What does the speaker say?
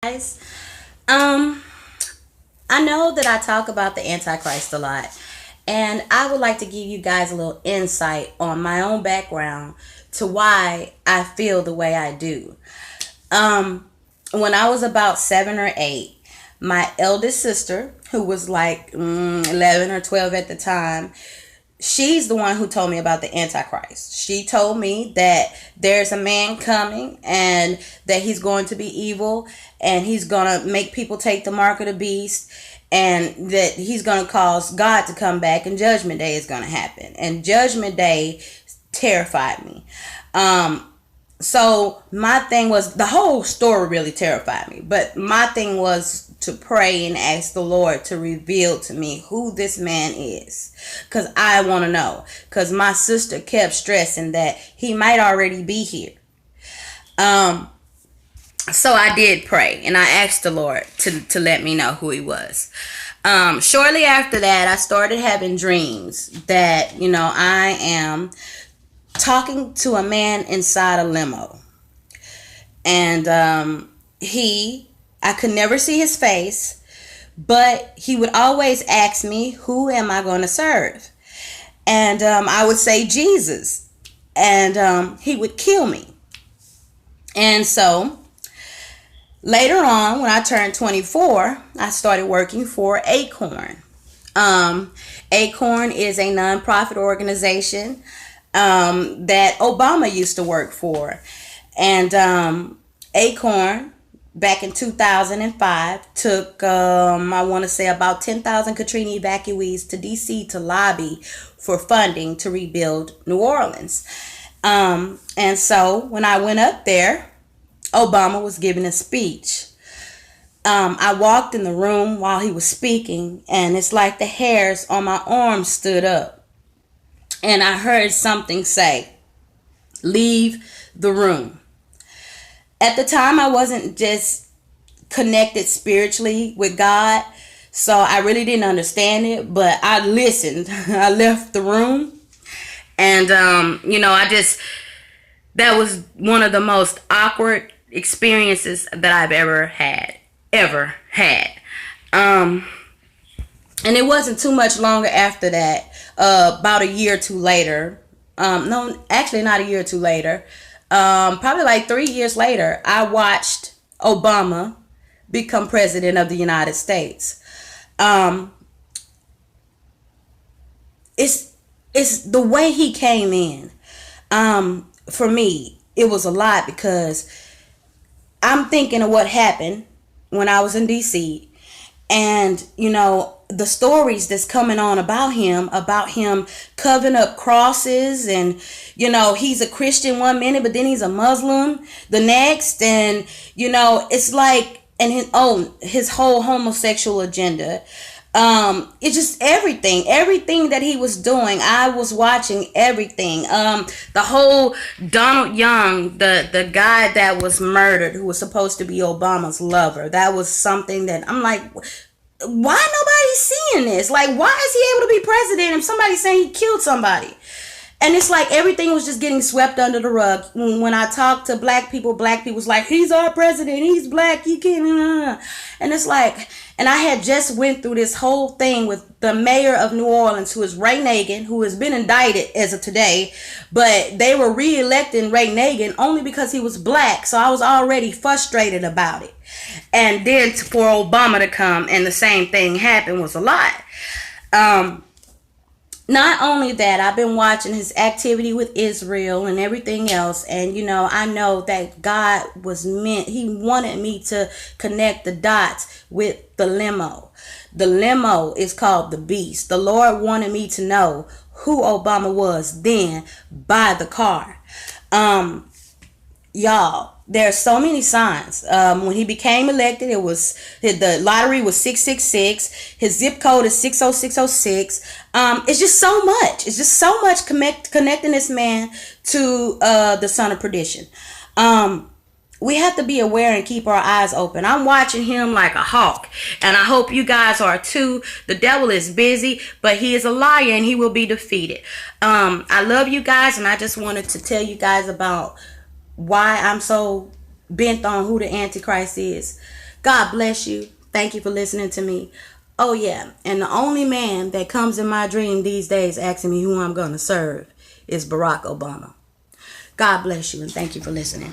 Guys, um, I know that I talk about the Antichrist a lot, and I would like to give you guys a little insight on my own background to why I feel the way I do. Um, when I was about 7 or 8, my eldest sister, who was like 11 or 12 at the time, she's the one who told me about the Antichrist. She told me that there's a man coming and that he's going to be evil and he's going to make people take the mark of the beast and that he's going to cause God to come back and Judgment Day is going to happen. And Judgment Day terrified me. So my thing was, the whole story really terrified me, but my thing was to pray and ask the Lord to reveal to me who this man is, because I want to know, because my sister kept stressing that he might already be here. um so I did pray and I asked the Lord to let me know who he was. Shortly after that, I started having dreams that, I am talking to a man inside a limo. And I could never see his face, but he would always ask me, who am I going to serve? And I would say Jesus. And he would kill me. And so later on, when I turned 24, I started working for Acorn. Acorn is a nonprofit organization that Obama used to work for. And Acorn, back in 2005, took, I want to say, about 10,000 Katrina evacuees to D.C. to lobby for funding to rebuild New Orleans. And so when I went up there, Obama was giving a speech. I walked in the room while he was speaking, and it's like the hairs on my arms stood up. And I heard something say, "Leave the room." At the time, I wasn't just connected spiritually with God, so I really didn't understand it, but I listened. I left the room, and, that was one of the most awkward experiences that I've ever had. And it wasn't too much longer after that, about a year or two later. No, actually not a year or two later. Probably like 3 years later, I watched Obama become president of the United States. It's the way he came in. For me, it was a lot, because I'm thinking of what happened when I was in DC, and the stories that's coming on about him covering up crosses, and he's a Christian one minute, but then he's a Muslim the next, and it's like, and his whole homosexual agenda. It's just everything that he was doing. I was watching everything. The whole Donald Young, the guy that was murdered, who was supposed to be Obama's lover. That was something that I'm like, why nobody's seeing this? Like, why is he able to be president if somebody's saying he killed somebody? And it's like everything was just getting swept under the rug. When I talk to black people's like, he's our president, he's black, you can't. And it's like, and I had just went through this whole thing with the mayor of New Orleans, who is Ray Nagin, who has been indicted as of today. But they were re-electing Ray Nagin only because he was black. So I was already frustrated about it. And then for Obama to come and the same thing happen was a lot. Not only that, I've been watching his activity with Israel and everything else. And, I know that God he wanted me to connect the dots with the limo. The limo is called the beast. The Lord wanted me to know who Obama was then by the car. Y'all, there are so many signs. When he became elected, the lottery was 666. His zip code is 60606. It's just so much. It's just so much connecting this man to the son of perdition. We have to be aware and keep our eyes open. I'm watching him like a hawk, and I hope you guys are too. The devil is busy, but he is a liar and he will be defeated. I love you guys, and I just wanted to tell you guys about why I'm so bent on who the Antichrist is. God bless you. Thank you for listening to me. Oh, yeah. And the only man that comes in my dream these days asking me who I'm going to serve is Barack Obama. God bless you and thank you for listening.